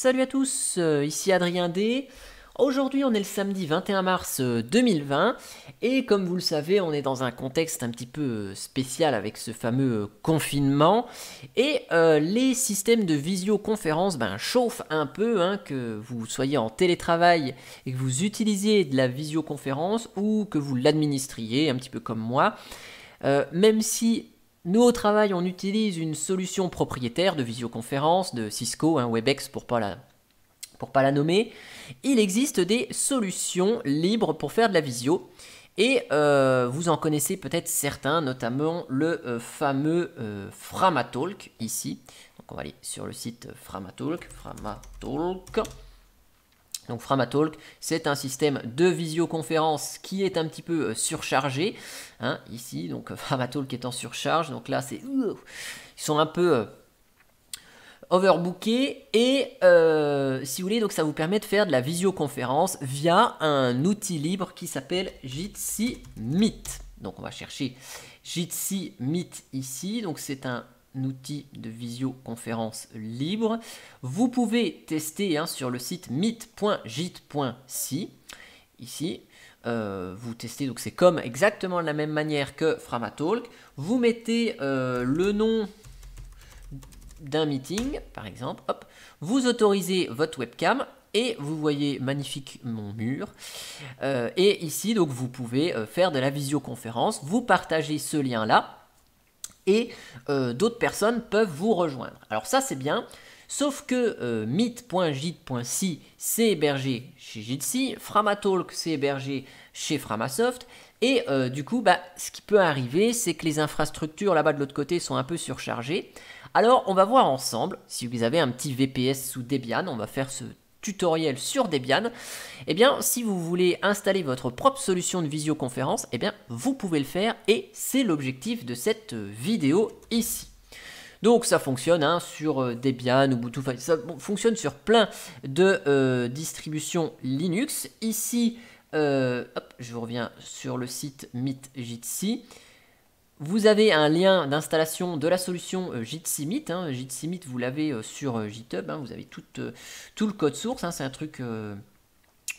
Salut à tous, ici Adrien D. Aujourd'hui on est le samedi 21 mars 2020 et comme vous le savez on est dans un contexte un petit peu spécial avec ce fameux confinement et les systèmes de visioconférence chauffent un peu, que vous soyez en télétravail et que vous utilisiez de la visioconférence ou que vous l'administriez un petit peu comme moi. Même si nous au travail on utilise une solution propriétaire de visioconférence de Cisco, Webex pour pas la nommer, il existe des solutions libres pour faire de la visio. Et vous en connaissez peut-être certains, notamment le fameux Framatalk ici. Donc on va aller sur le site Framatalk. Donc Framatalk, c'est un système de visioconférence qui est un petit peu surchargé. Ici, donc Framatalk est en surcharge. Donc là, ils sont un peu overbookés. Et si vous voulez, donc ça vous permet de faire de la visioconférence via un outil libre qui s'appelle Jitsi Meet. Donc on va chercher Jitsi Meet ici. Donc c'est un outil de visioconférence libre. Vous pouvez tester sur le site meet.jit.si. Ici, vous testez, donc c'est comme exactement de la même manière que Framatalk. Vous mettez le nom d'un meeting, par exemple, hop, vous autorisez votre webcam et vous voyez magnifique mon mur. Et ici, donc vous pouvez faire de la visioconférence, vous partagez ce lien-là. Et d'autres personnes peuvent vous rejoindre. Alors ça c'est bien, sauf que meet.jit.si c'est hébergé chez Jitsi, Framatalk c'est hébergé chez Framasoft, et du coup ce qui peut arriver c'est que les infrastructures là-bas de l'autre côté sont un peu surchargées. Alors on va voir ensemble, si vous avez un petit VPS sous Debian, on va faire ce tutoriel sur Debian. Eh bien, si vous voulez installer votre propre solution de visioconférence, eh bien, vous pouvez le faire et c'est l'objectif de cette vidéo ici. Donc ça fonctionne sur Debian, Ubuntu, ça fonctionne sur plein de distributions Linux. Ici, hop, je reviens sur le site Meet.jitsi. Vous avez un lien d'installation de la solution Jitsi Meet. Jitsi Meet, vous l'avez sur GitHub. Vous avez tout le code source. C'est un truc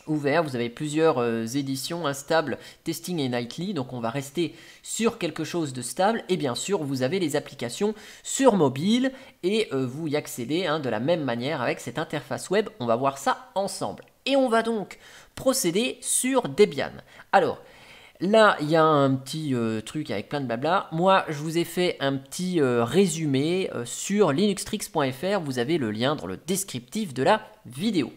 ouvert. Vous avez plusieurs éditions instables, testing et nightly. Donc on va rester sur quelque chose de stable. Et bien sûr, vous avez les applications sur mobile. Et vous y accédez de la même manière avec cette interface web. On va voir ça ensemble. Et on va donc procéder sur Debian. Alors, là, il y a un petit truc avec plein de blabla. Moi, je vous ai fait un petit résumé sur linuxtricks.fr. Vous avez le lien dans le descriptif de la vidéo.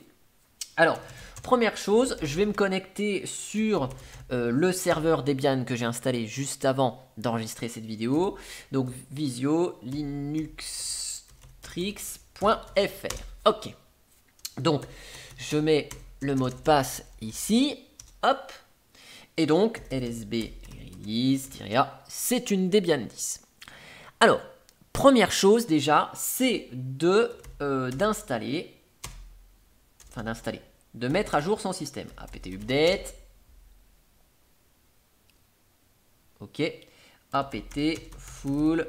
Alors, première chose, je vais me connecter sur le serveur Debian que j'ai installé juste avant d'enregistrer cette vidéo. Donc, visio linuxtricks.fr. Ok. Donc, je mets le mot de passe ici. Hop. Et donc, lsb release-a, c'est une Debian 10. Alors, première chose déjà, c'est de mettre à jour son système. apt update. Ok. apt full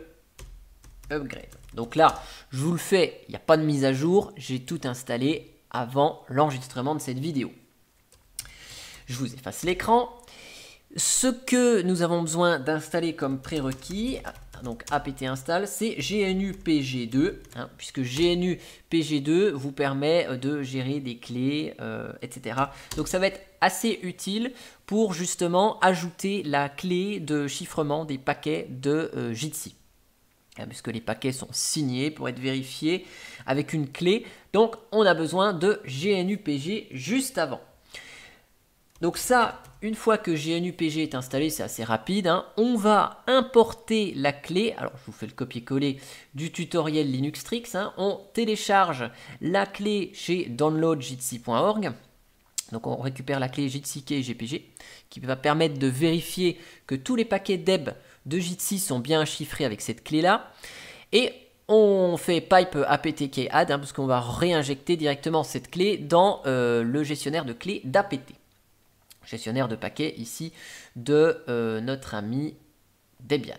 upgrade. Donc là, je vous le fais, il n'y a pas de mise à jour, j'ai tout installé avant l'enregistrement de cette vidéo. Je vous efface l'écran. Ce que nous avons besoin d'installer comme prérequis, donc apt install, c'est GNU PG2, puisque GNU PG2 vous permet de gérer des clés, etc. Donc ça va être assez utile pour justement ajouter la clé de chiffrement des paquets de Jitsi. Puisque les paquets sont signés pour être vérifiés avec une clé. Donc on a besoin de GNU PG juste avant. Donc ça, une fois que GNU-PG est installé, c'est assez rapide. On va importer la clé. Alors, je vous fais le copier-coller du tutoriel Linuxtricks. On télécharge la clé chez downloadjitsi.org. Donc, on récupère la clé jitsi-key-gpg qui va permettre de vérifier que tous les paquets deb de Jitsi sont bien chiffrés avec cette clé-là. Et on fait pipe apt-key-add parce qu'on va réinjecter directement cette clé dans le gestionnaire de clés d'apt. Gestionnaire de paquets ici de notre ami Debian.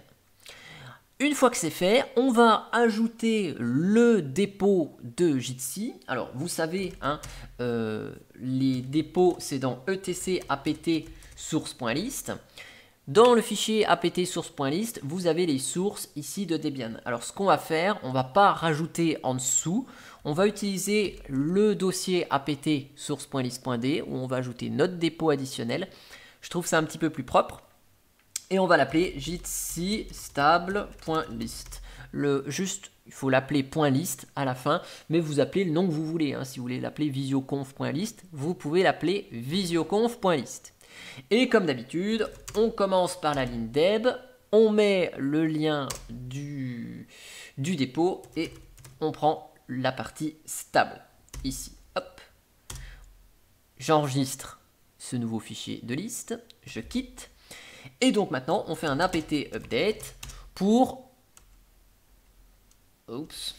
Une fois que c'est fait, on va ajouter le dépôt de Jitsi. Alors, vous savez, hein, les dépôts, c'est dans etc apt source.list. Dans le fichier apt source.list, vous avez les sources ici de Debian. Alors, ce qu'on va faire, on ne va pas rajouter en dessous. On va utiliser le dossier apt source.list.d où on va ajouter notre dépôt additionnel. Je trouve ça un petit peu plus propre. Et on va l'appeler jitsi stable.list. Juste, il faut l'appeler .list à la fin, mais vous appelez le nom que vous voulez. Hein. Si vous voulez l'appeler visioconf.list, vous pouvez l'appeler visioconf.list. Et comme d'habitude, on commence par la ligne deb, on met le lien du dépôt et on prend la partie stable. Ici, hop. J'enregistre ce nouveau fichier de liste, je quitte. Et donc maintenant, on fait un apt update pour... Oups.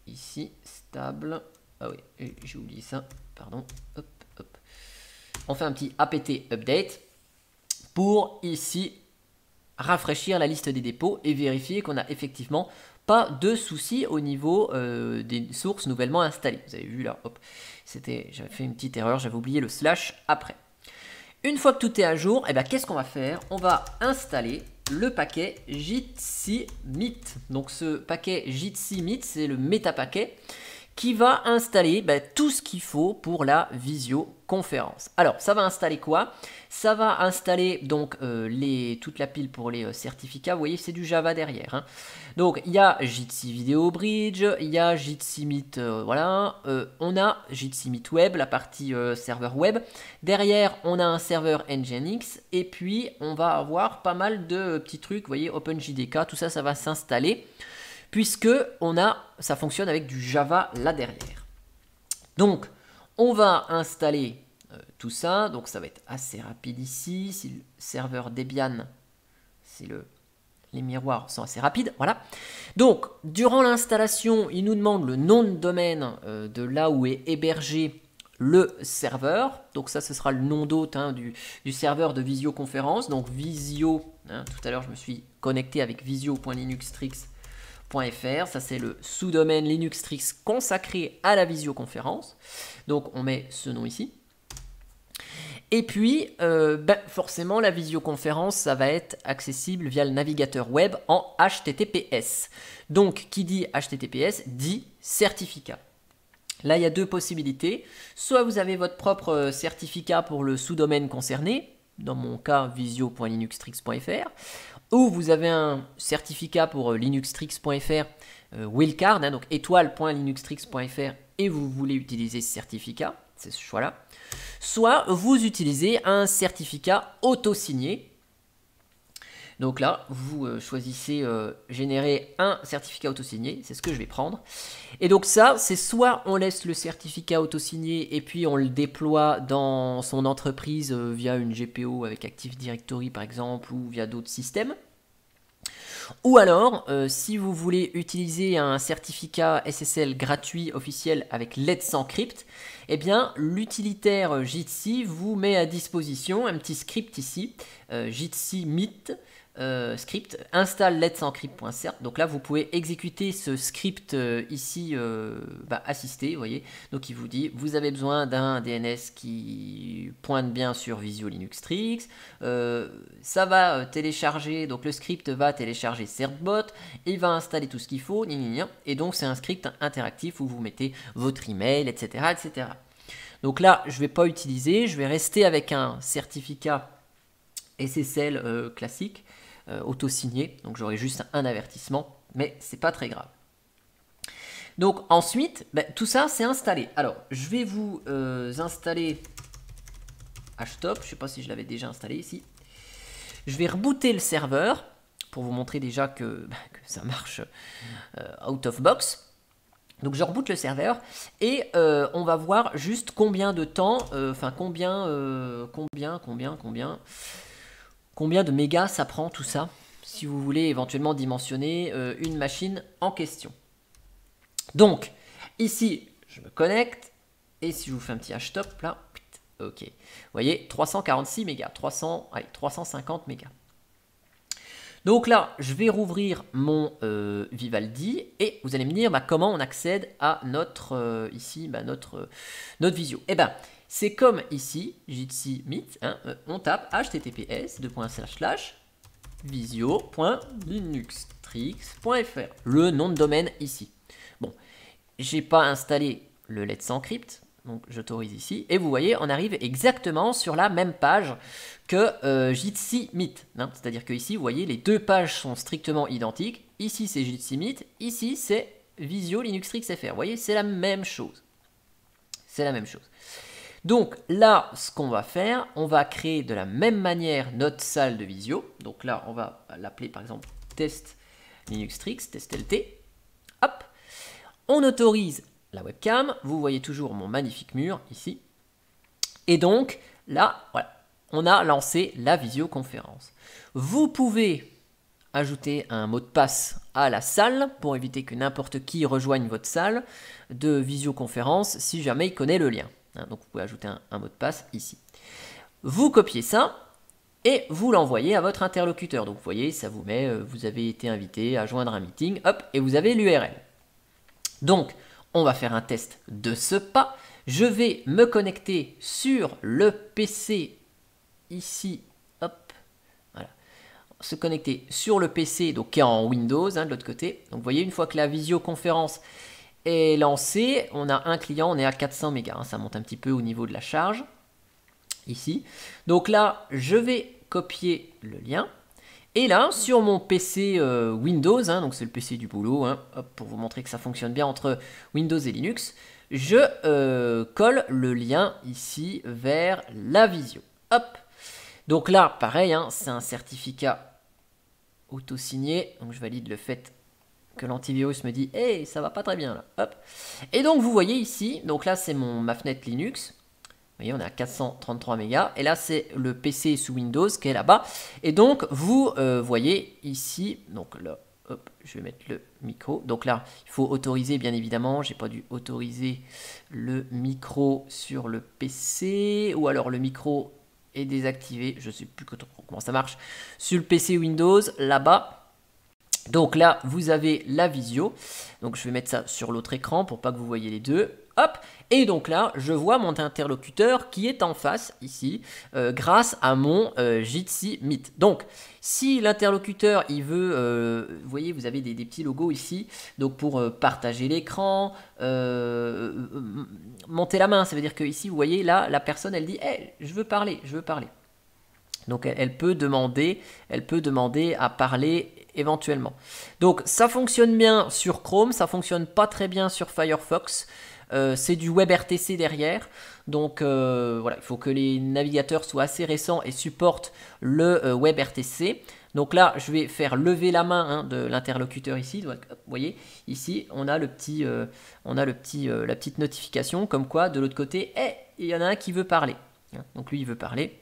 Ici, stable. Ah oui, j'ai oublié ça. Pardon. Hop, hop. On fait un petit apt update pour ici rafraîchir la liste des dépôts et vérifier qu'on n'a effectivement pas de soucis au niveau des sources nouvellement installées. Vous avez vu là, hop. J'avais fait une petite erreur, j'avais oublié le slash après. Une fois que tout est à jour, eh ben, qu'est-ce qu'on va faire? On va installer le paquet Jitsi Meet. Donc ce paquet Jitsi Meet, c'est le métapaquet qui va installer tout ce qu'il faut pour la visioconférence. Alors, ça va installer quoi? Ça va installer donc toute la pile pour les certificats. Vous voyez, c'est du Java derrière. Hein. Donc, il y a Jitsi Video Bridge, il y a Jitsi Meet, voilà. On a Jitsi Meet Web, la partie serveur web. Derrière, on a un serveur Nginx. Et puis, on va avoir pas mal de petits trucs. Vous voyez, OpenJDK, tout ça, ça va s'installer. Puisque ça fonctionne avec du Java là derrière. Donc, on va installer tout ça. Donc, ça va être assez rapide ici. Si le serveur Debian, les miroirs sont assez rapides. Voilà. Donc, durant l'installation, il nous demande le nom de domaine de là où est hébergé le serveur. Donc, ça, ce sera le nom d'hôte du serveur de visioconférence. Donc, visio. Tout à l'heure, je me suis connecté avec visio.linuxtrix.fr, ça c'est le sous-domaine Linuxtrix consacré à la visioconférence. Donc on met ce nom ici. Et puis, forcément, la visioconférence, ça va être accessible via le navigateur web en HTTPS. Donc, qui dit HTTPS dit certificat. Là, il y a deux possibilités. Soit vous avez votre propre certificat pour le sous-domaine concerné, dans mon cas, visio.linuxtrix.fr, ou vous avez un certificat pour linuxtrix.fr wildcard, donc étoile.linuxtrix.fr, et vous voulez utiliser ce certificat, c'est ce choix-là. Soit vous utilisez un certificat auto-signé. Donc là, vous choisissez générer un certificat auto-signé, c'est ce que je vais prendre. Et donc ça, c'est soit on laisse le certificat auto-signé et puis on le déploie dans son entreprise via une GPO avec Active Directory par exemple, ou via d'autres systèmes. Ou alors, si vous voulez utiliser un certificat SSL gratuit officiel avec Let's Encrypt, eh bien l'utilitaire Jitsi vous met à disposition un petit script ici, Jitsi Meet. Script installe let's encrypt.cert. Donc là vous pouvez exécuter ce script ici assisté, vous voyez. Donc il vous dit vous avez besoin d'un DNS qui pointe bien sur Visio Linuxtrix, ça va télécharger, donc le script va télécharger certbot, il va installer tout ce qu'il faut, et donc c'est un script interactif où vous mettez votre email, etc. etc. Donc là je vais pas utiliser, je vais rester avec un certificat SSL classique, auto-signé, donc j'aurai juste un avertissement, mais c'est pas très grave. Donc ensuite, tout ça c'est installé. Alors je vais vous installer htop, je sais pas si je l'avais déjà installé ici. Je vais rebooter le serveur pour vous montrer déjà que ça marche out of box. Donc je reboote le serveur et on va voir juste combien de temps, combien de mégas ça prend tout ça, si vous voulez éventuellement dimensionner une machine en question. Donc, ici, je me connecte, et si je vous fais un petit htop, là, ok. Vous voyez, 346 mégas, 350 mégas. Donc là, je vais rouvrir mon Vivaldi et vous allez me dire comment on accède à notre notre visio. Eh ben, c'est comme ici, Jitsi Meet, on tape https://visio.linuxtrix.fr, le nom de domaine ici. Bon, j'ai pas installé le Let's Encrypt, donc j'autorise ici, et vous voyez, on arrive exactement sur la même page que Jitsi Meet. C'est-à-dire que ici, vous voyez, les deux pages sont strictement identiques. Ici, c'est Jitsi Meet, ici, c'est Visio Linuxtrix.fr. Vous voyez, c'est la même chose. C'est la même chose. Donc là, ce qu'on va faire, on va créer de la même manière notre salle de visio. Donc là, on va l'appeler par exemple test Linuxtrix, test LT. Hop, on autorise la webcam. Vous voyez toujours mon magnifique mur ici. Et donc là, voilà, on a lancé la visioconférence. Vous pouvez ajouter un mot de passe à la salle pour éviter que n'importe qui rejoigne votre salle de visioconférence si jamais il connaît le lien. Donc vous pouvez ajouter un mot de passe ici. Vous copiez ça et vous l'envoyez à votre interlocuteur. Donc vous voyez, ça vous met, vous avez été invité à joindre un meeting, hop, et vous avez l'URL. Donc on va faire un test de ce pas. Je vais me connecter sur le PC ici, hop, voilà, se connecter sur le PC, donc qui est en Windows, de l'autre côté. Donc vous voyez, une fois que la visioconférence est lancée, on a un client, on est à 400 mégas, ça monte un petit peu au niveau de la charge, ici. Donc là, je vais copier le lien, et là, sur mon PC Windows, donc c'est le PC du boulot, hop, pour vous montrer que ça fonctionne bien entre Windows et Linux, je colle le lien ici vers la visio. Hop. Donc là, pareil, c'est un certificat auto-signé, donc je valide le fait que l'antivirus me dit « Hey, ça va pas très bien là ». Hop. Et donc vous voyez ici, donc là c'est ma fenêtre Linux. Vous voyez, on est à 433 mégas. Et là c'est le PC sous Windows qui est là-bas. Et donc vous voyez ici, donc là, hop, je vais mettre le micro. Donc là, il faut autoriser bien évidemment. J'ai pas dû autoriser le micro sur le PC. Ou alors le micro est désactivé. Je sais plus comment ça marche. Sur le PC Windows, là-bas. Donc là, vous avez la visio. Donc je vais mettre ça sur l'autre écran pour pas que vous voyez les deux. Hop. Et donc là, je vois mon interlocuteur qui est en face ici grâce à mon Jitsi Meet. Donc, si l'interlocuteur, il veut, vous voyez, vous avez des petits logos ici. Donc pour partager l'écran, monter la main, ça veut dire que ici, vous voyez, là, la personne, elle dit « Hey, je veux parler, je veux parler ». Donc elle peut demander à parler éventuellement. Donc ça fonctionne bien sur Chrome, ça fonctionne pas très bien sur Firefox. C'est du WebRTC derrière. Donc voilà, il faut que les navigateurs soient assez récents et supportent le WebRTC. Donc là, je vais faire lever la main de l'interlocuteur ici. Donc, vous voyez, ici, on a la petite notification comme quoi, de l'autre côté, il y en a un qui veut parler. Donc lui, il veut parler.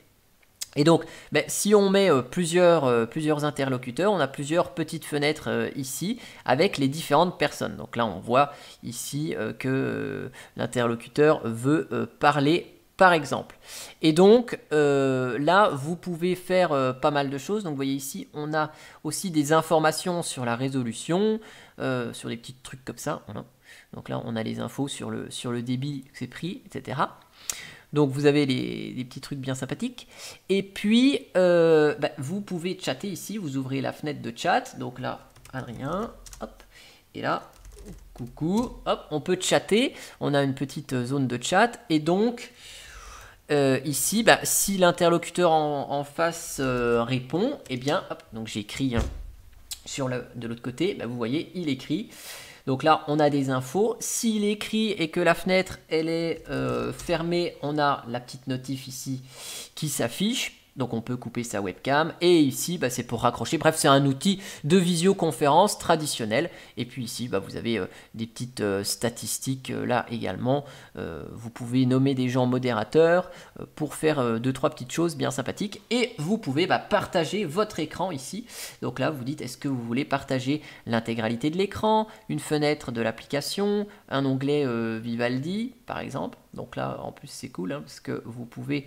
Et donc, si on met plusieurs interlocuteurs, on a plusieurs petites fenêtres ici avec les différentes personnes. Donc là, on voit ici que l'interlocuteur veut parler, par exemple. Et donc, là, vous pouvez faire pas mal de choses. Donc, vous voyez ici, on a aussi des informations sur la résolution, sur des petits trucs comme ça. Voilà. Donc là, on a les infos sur le débit que c'est pris, etc. Donc vous avez des petits trucs bien sympathiques. Et puis, vous pouvez chatter ici. Vous ouvrez la fenêtre de chat. Donc là, Adrien, hop. Et là, coucou, hop. On peut chatter. On a une petite zone de chat. Et donc, ici, si l'interlocuteur en face répond, eh bien, hop. Donc j'ai écrit de l'autre côté. Vous voyez, il écrit. Donc là, on a des infos. S'il écrit et que la fenêtre, elle est fermée, on a la petite notif ici qui s'affiche. Donc on peut couper sa webcam. Et ici, c'est pour raccrocher. Bref, c'est un outil de visioconférence traditionnel. Et puis ici, vous avez des petites statistiques là également. Vous pouvez nommer des gens modérateurs pour faire 2-3 petites choses bien sympathiques. Et vous pouvez partager votre écran ici. Donc là, vous dites, est-ce que vous voulez partager l'intégralité de l'écran, une fenêtre de l'application, un onglet Vivaldi, par exemple. Donc là, en plus, c'est cool, hein, parce que vous pouvez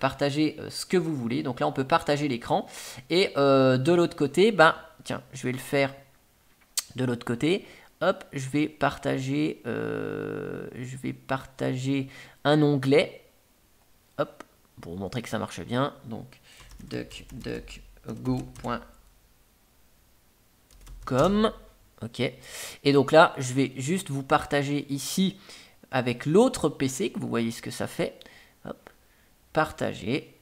partager ce que vous voulez. Donc là, on peut partager l'écran. Et de l'autre côté, ben, tiens, je vais le faire de l'autre côté. Hop, je vais partager un onglet. Hop, pour vous montrer que ça marche bien. Donc, duckduckgo.com. Ok. Et donc là, je vais juste vous partager ici avec l'autre PC, que vous voyez ce que ça fait. Hop, partager,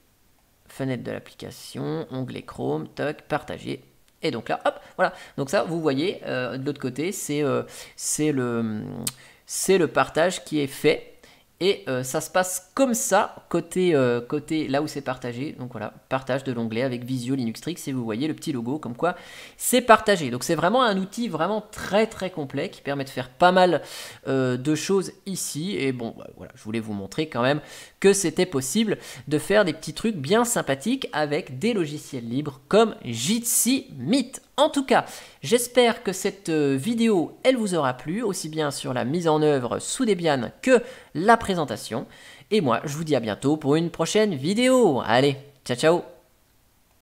fenêtre de l'application, onglet Chrome, toc, partager. Et donc là, hop, voilà. Donc ça, vous voyez, de l'autre côté, c'est le partage qui est fait. Et ça se passe comme ça, côté là où c'est partagé. Donc voilà, partage de l'onglet avec Visio Linux Tricks. Et vous voyez le petit logo comme quoi c'est partagé. Donc c'est vraiment un outil vraiment très très complet qui permet de faire pas mal de choses ici. Et bon, voilà, je voulais vous montrer quand même que c'était possible de faire des petits trucs bien sympathiques avec des logiciels libres comme Jitsi Meet. En tout cas, j'espère que cette vidéo, elle vous aura plu, aussi bien sur la mise en œuvre sous Debian que la présentation. Et moi, je vous dis à bientôt pour une prochaine vidéo. Allez, ciao ciao!